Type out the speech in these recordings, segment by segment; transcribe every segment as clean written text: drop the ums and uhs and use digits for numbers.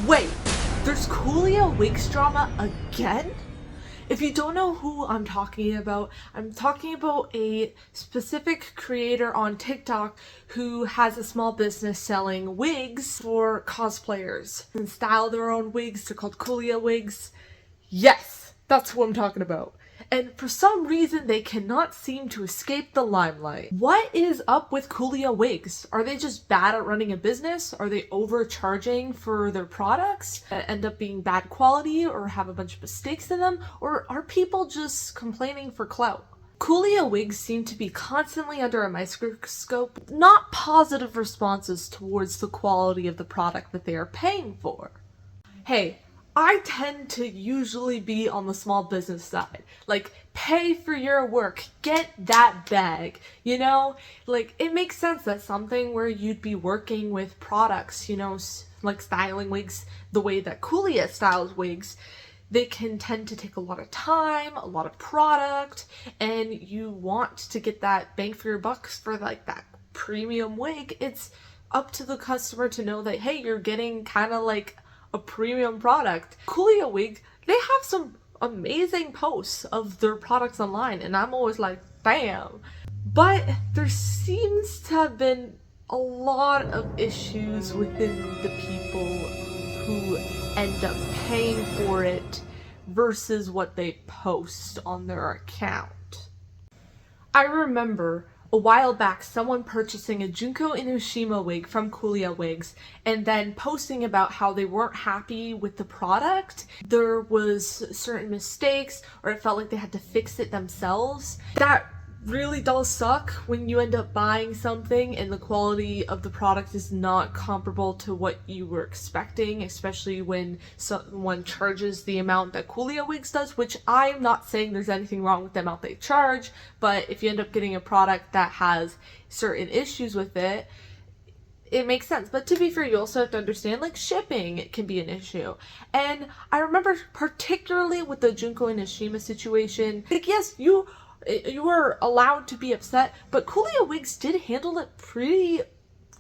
Wait, there's Koollia Wigs drama again? If you don't know who I'm talking about a specific creator on TikTok who has a small business selling wigs for cosplayers and style their own wigs. They're called Koollia Wigs. Yes, that's who I'm talking about. And for some reason, they cannot seem to escape the limelight. What is up with Koollia Wigs? Are they just bad at running a business? Are they overcharging for their products that end up being bad quality or have a bunch of mistakes in them? Or are people just complaining for clout? Koollia Wigs seem to be constantly under a microscope, not positive responses towards the quality of the product that they are paying for. Hey, I tend to usually be on the small business side. Like, pay for your work, get that bag, you know? Like, it makes sense that something where you'd be working with products, you know, like styling wigs, the way that Koollia styles wigs, they can tend to take a lot of time, a lot of product, and you want to get that bang for your bucks for like that premium wig. It's up to the customer to know that, hey, you're getting kind of like a premium product. Koollia Wig, they have some amazing posts of their products online, and I'm always like, damn. But there seems to have been a lot of issues within the people who end up paying for it versus what they post on their account. I remember a while back someone purchasing a Junko wig from Koollia Wigs and then posting about how they weren't happy with the product. There was certain mistakes or it felt like they had to fix it themselves. That really does suck when you end up buying something and the quality of the product is not comparable to what you were expecting, especially when someone charges the amount that Koollia Wigs does, which I'm not saying there's anything wrong with the amount they charge, but if you end up getting a product that has certain issues with it, it makes sense. But to be fair, you also have to understand, like, shipping can be an issue. And I remember particularly with the Junko situation, like, yes, you were allowed to be upset, but Koollia Wigs did handle it pretty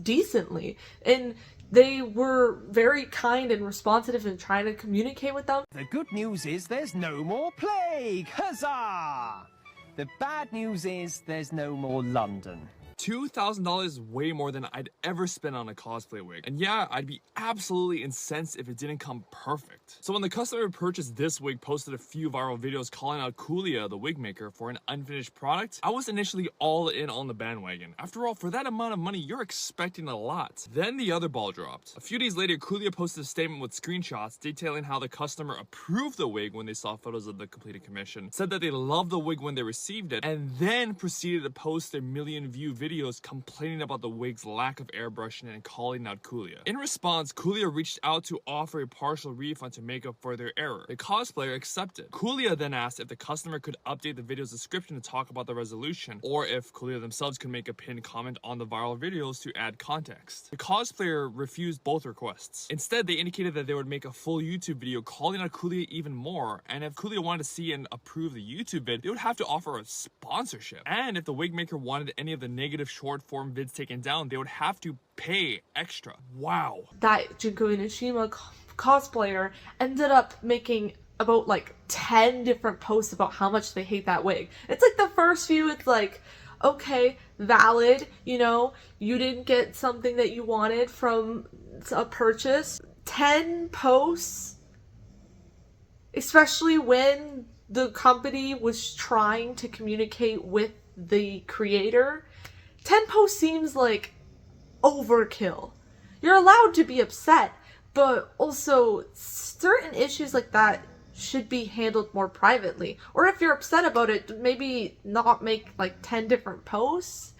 decently, and they were very kind and responsive in trying to communicate with them. The good news is there's no more plague! Huzzah! The bad news is there's no more London. $2,000 is way more than I'd ever spend on a cosplay wig. And yeah, I'd be absolutely incensed if it didn't come perfect. So when the customer who purchased this wig posted a few viral videos calling out Koollia, the wig maker, for an unfinished product, I was initially all in on the bandwagon. After all, for that amount of money, you're expecting a lot. Then the other ball dropped. A few days later, Koollia posted a statement with screenshots detailing how the customer approved the wig when they saw photos of the completed commission, said that they loved the wig when they received it, and then proceeded to post their million-view videos complaining about the wig's lack of airbrushing and calling out Koollia. In response, Koollia reached out to offer a partial refund to make up for their error. The cosplayer accepted. Koollia then asked if the customer could update the video's description to talk about the resolution, or if Koollia themselves could make a pinned comment on the viral videos to add context. The cosplayer refused both requests. Instead, they indicated that they would make a full YouTube video calling out Koollia even more, and if Koollia wanted to see and approve the YouTube vid, they would have to offer a sponsorship. And if the wig maker wanted any of the negative short form vids taken down, they would have to pay extra. Wow. That Junko cosplayer ended up making about like 10 different posts about how much they hate that wig. It's like the first few, it's like, okay, valid, you know, you didn't get something that you wanted from a purchase. 10 posts, especially when the company was trying to communicate with the creator. 10 posts seems like overkill. You're allowed to be upset, but also certain issues like that should be handled more privately. Or if you're upset about it, maybe not make like 10 different posts.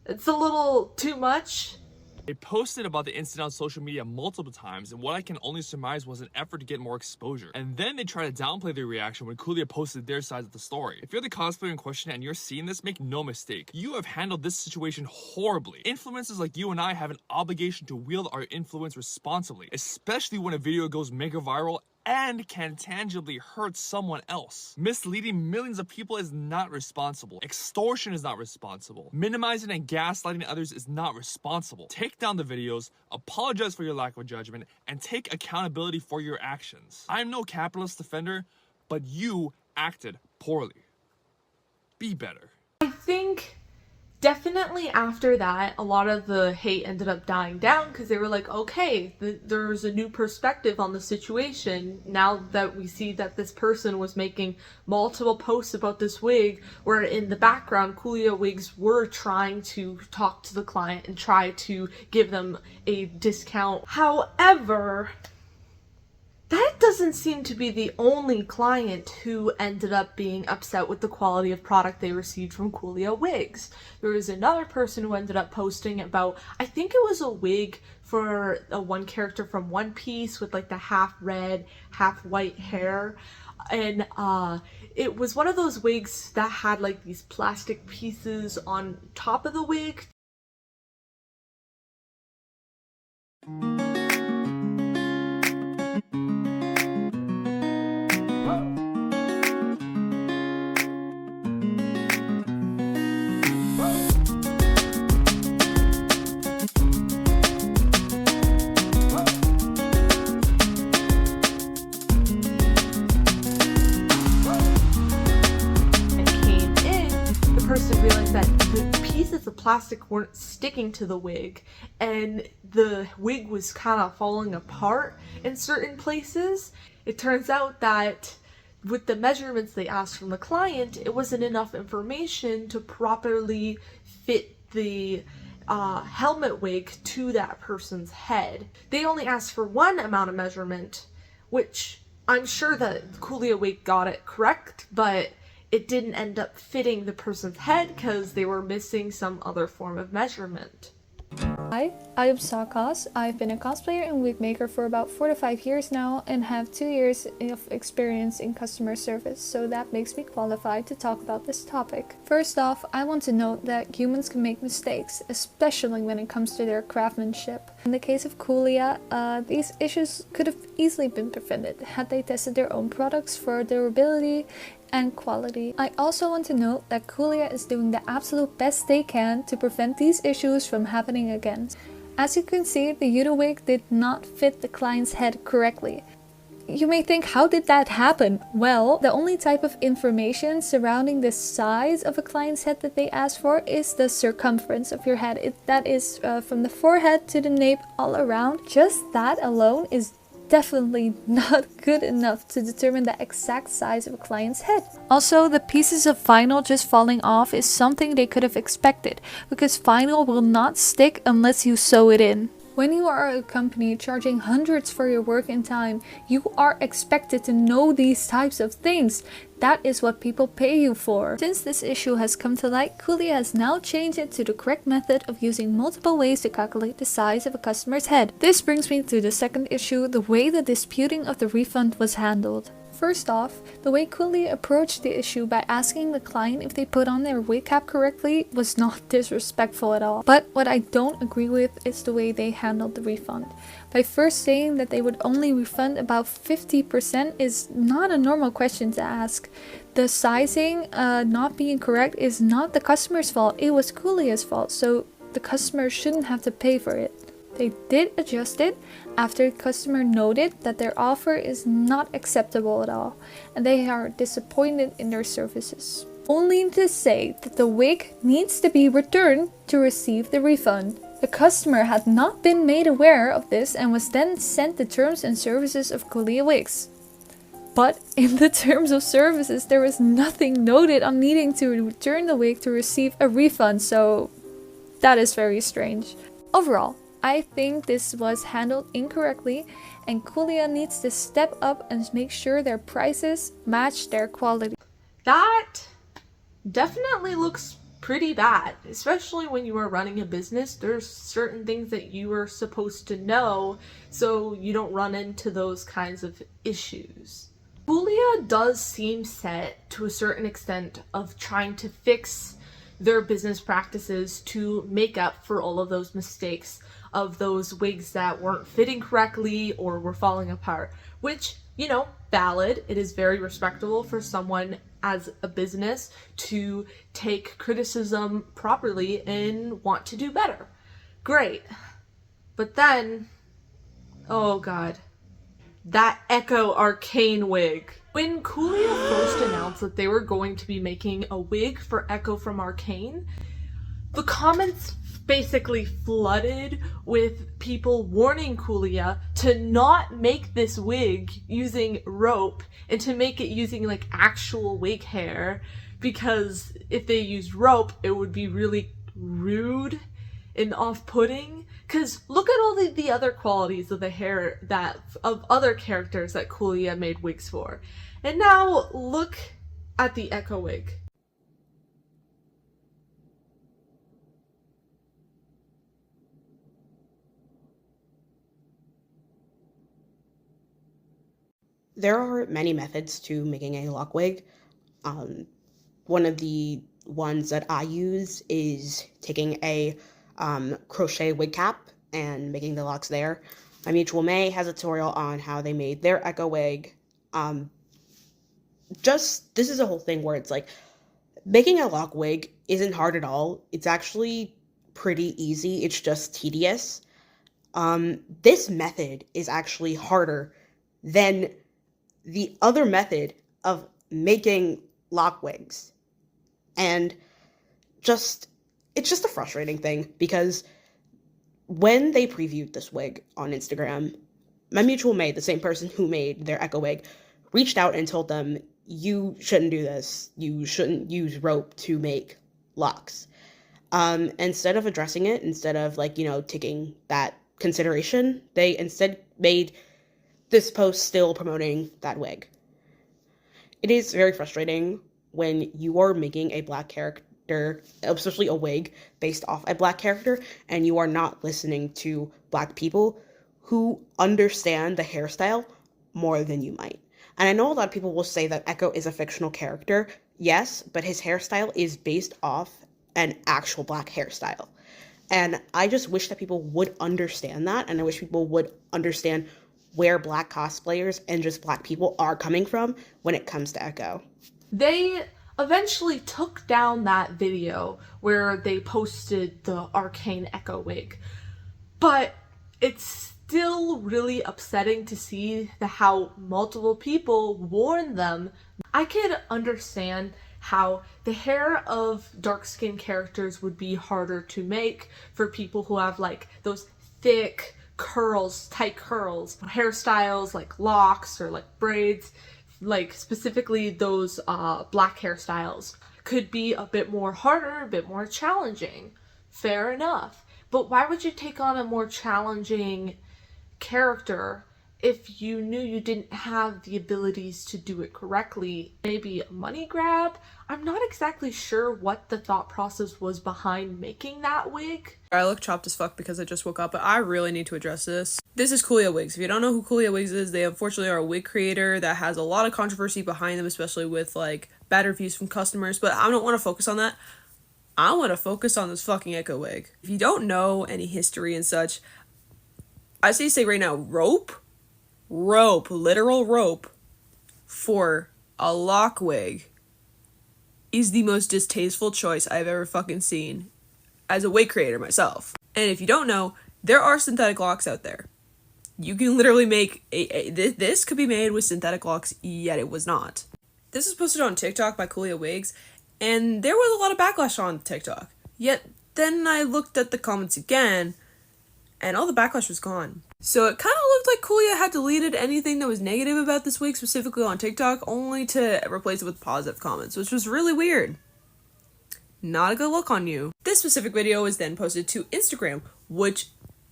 It's a little too much. They posted about the incident on social media multiple times, and what I can only surmise was an effort to get more exposure. And then they try to downplay their reaction when Koollia posted their side of the story. If you're the cosplayer in question and you're seeing this, make no mistake, you have handled this situation horribly. Influencers like you and I have an obligation to wield our influence responsibly, especially when a video goes mega viral and can tangibly hurt someone else. Misleading millions of people is not responsible. Extortion is not responsible. Minimizing and gaslighting others is not responsible. Take down the videos, apologize for your lack of judgment, and take accountability for your actions. I am no capitalist defender, but you acted poorly. Be better. I think definitely after that, a lot of the hate ended up dying down because they were like, okay, there's a new perspective on the situation now that we see that this person was making multiple posts about this wig, where in the background, Koollia Wigs were trying to talk to the client and try to give them a discount. However, that doesn't seem to be the only client who ended up being upset with the quality of product they received from Koollia Wigs. There was another person who ended up posting about, I think it was a wig for a one character from One Piece with like the half red, half white hair. And it was one of those wigs that had like these plastic pieces on top of the wig. Person realized that the pieces of plastic weren't sticking to the wig and the wig was kind of falling apart in certain places. It turns out that with the measurements they asked from the client, it wasn't enough information to properly fit the helmet wig to that person's head. They only asked for one amount of measurement, which I'm sure that Koollia Wig got it correct, but it didn't end up fitting the person's head because they were missing some other form of measurement. Hi, I am Sakas. I've been a cosplayer and wig maker for about 4 to 5 years now and have 2 years of experience in customer service, so that makes me qualified to talk about this topic. First off, I want to note that humans can make mistakes, especially when it comes to their craftsmanship. In the case of Koollia, these issues could have easily been prevented had they tested their own products for durability and quality. I also want to note that Koollia is doing the absolute best they can to prevent these issues from happening again. As you can see, the Uta Wig did not fit the client's head correctly. You may think, how did that happen? Well, the only type of information surrounding the size of a client's head that they asked for is the circumference of your head. That is from the forehead to the nape all around. Just that alone is definitely not good enough to determine the exact size of a client's head. Also, the pieces of vinyl just falling off is something they could have expected, because vinyl will not stick unless you sew it in. When you are a company charging hundreds for your work and time, you are expected to know these types of things. That is what people pay you for. Since this issue has come to light, Koollia has now changed it to the correct method of using multiple ways to calculate the size of a customer's head. This brings me to the second issue, the way the disputing of the refund was handled. First off, the way Koollia approached the issue by asking the client if they put on their wig cap correctly was not disrespectful at all. But what I don't agree with is the way they handled the refund. By first saying that they would only refund about 50% is not a normal question to ask. The sizing not being correct is not the customer's fault, it was Koollia's fault, so the customer shouldn't have to pay for it. They did adjust it after the customer noted that their offer is not acceptable at all, and they are disappointed in their services. Only to say that the wig needs to be returned to receive the refund. The customer had not been made aware of this and was then sent the terms and services of Koollia Wigs. But in the terms of services, there was nothing noted on needing to return the wig to receive a refund, so that is very strange. Overall, I think this was handled incorrectly, and Koollia needs to step up and make sure their prices match their quality. That definitely looks pretty bad, especially when you are running a business. There's certain things that you are supposed to know so you don't run into those kinds of issues. Koollia does seem set to a certain extent of trying to fix their business practices to make up for all of those mistakes of those wigs that weren't fitting correctly or were falling apart, which valid. It is very respectable for someone as a business to take criticism properly and want to do better. Great. But then, oh god, that Ekko Arcane wig. When Koollia first announced that they were going to be making a wig for Ekko from Arcane, the comments basically flooded with people warning Koollia to not make this wig using rope and to make it using like actual wig hair, because if they used rope it would be really rude and off-putting. Because look at all the other qualities of the hair of other characters that Koollia made wigs for. And now look at the Ekko wig. There are many methods to making a lock wig. One of the ones that I use is taking a crochet wig cap and making the locks there. My mutual May has a tutorial on how they made their Ekko wig. This is a whole thing where it's like, making a lock wig isn't hard at all. It's actually pretty easy. It's just tedious. This method is actually harder than the other method of making lock wigs. And it's just a frustrating thing, because when they previewed this wig on Instagram, my mutual May, the same person who made their Ekko wig, reached out and told them, you shouldn't do this. You shouldn't use rope to make locks. Instead of addressing it, instead of taking that consideration, they instead made this post still promoting that wig. It is very frustrating when you are making a black character, especially a wig based off a black character, and you are not listening to black people who understand the hairstyle more than you might. And I know a lot of people will say that Ekko is a fictional character. Yes, but his hairstyle is based off an actual black hairstyle. And I just wish that people would understand that, and I wish people would understand where black cosplayers and just black people are coming from when it comes to Ekko. They eventually took down that video where they posted the Arcane Ekko wig, but it's still really upsetting to see how multiple people warned them. I could understand how the hair of dark-skinned characters would be harder to make for people who have those thick curls, tight curls, hairstyles like locks or braids, specifically those black hairstyles could be a bit more harder, a bit more challenging. Fair enough. But why would you take on a more challenging character if you knew you didn't have the abilities to do it correctly? Maybe a money grab? I'm not exactly sure what the thought process was behind making that wig. I look chopped as fuck because I just woke up, but I really need to address this. This is Koollia Wigs. If you don't know who Koollia Wigs is, they unfortunately are a wig creator that has a lot of controversy behind them, especially with bad reviews from customers, but I don't want to focus on that. I want to focus on this fucking Ekko wig. If you don't know any history and such, I say right now, rope, literal rope for a lock wig is the most distasteful choice I've ever fucking seen as a wig creator myself. And if you don't know, there are synthetic locks out there. You can literally make this could be made with synthetic locks, yet it was not. This was posted on TikTok by Koollia Wigs, and there was a lot of backlash on TikTok. Yet then I looked at the comments again, and all the backlash was gone. So it kind of looked like Koollia had deleted anything that was negative about this wig, specifically on TikTok, only to replace it with positive comments, which was really weird. Not a good look on you. This specific video was then posted to Instagram, which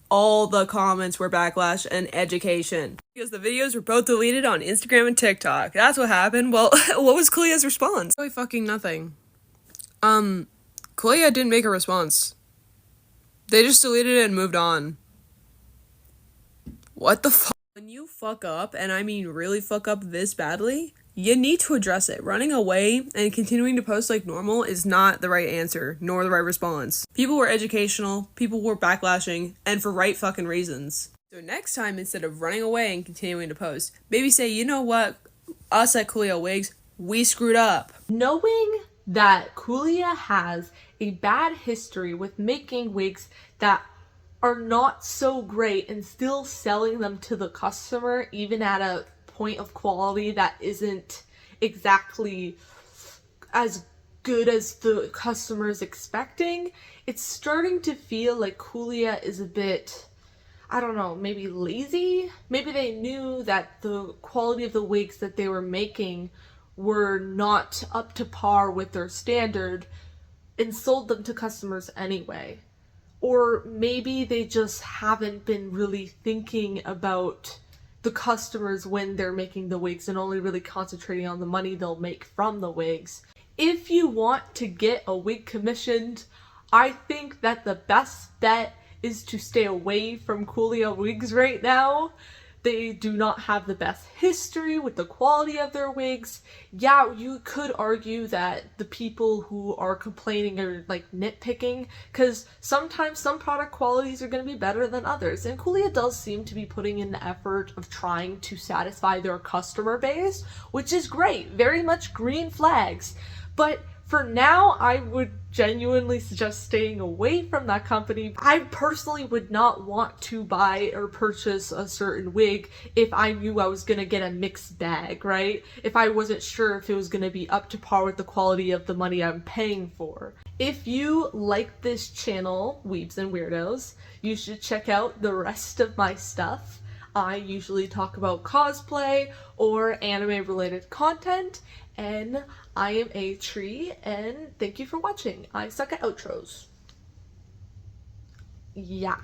all the comments were backlash and education. Because the videos were both deleted on Instagram and TikTok. That's what happened. Well, what was Koollia's response? Really fucking nothing. Koollia didn't make a response. They just deleted it and moved on. What the fuck? When you fuck up, and I mean really fuck up this badly, you need to address it. Running away and continuing to post like normal is not the right answer, nor the right response. People were educational, people were backlashing, and for right fucking reasons. So next time, instead of running away and continuing to post, maybe say, you know what, us at Koollia Wigs, we screwed up. Knowing that Koollia has a bad history with making wigs that are not so great and still selling them to the customer even at a point of quality that isn't exactly as good as the customer's expecting, it's starting to feel like Koollia is a bit, I don't know, maybe lazy? Maybe they knew that the quality of the wigs that they were making were not up to par with their standard and sold them to customers anyway. Or maybe they just haven't been really thinking about the customers when they're making the wigs and only really concentrating on the money they'll make from the wigs. If you want to get a wig commissioned, I think that the best bet is to stay away from Koollia Wigs right now. They do not have the best history with the quality of their wigs. Yeah, you could argue that the people who are complaining are like nitpicking, because sometimes some product qualities are going to be better than others, and Koollia does seem to be putting in the effort of trying to satisfy their customer base, which is great, very much green flags. But for now, I would genuinely suggest staying away from that company. I personally would not want to buy or purchase a certain wig if I knew I was gonna get a mixed bag, right? If I wasn't sure if it was gonna be up to par with the quality of the money I'm paying for. If you like this channel, Weebs and Weirdos, you should check out the rest of my stuff. I usually talk about cosplay or anime related content, and I am a tree, and thank you for watching. I suck at outros. Yeah.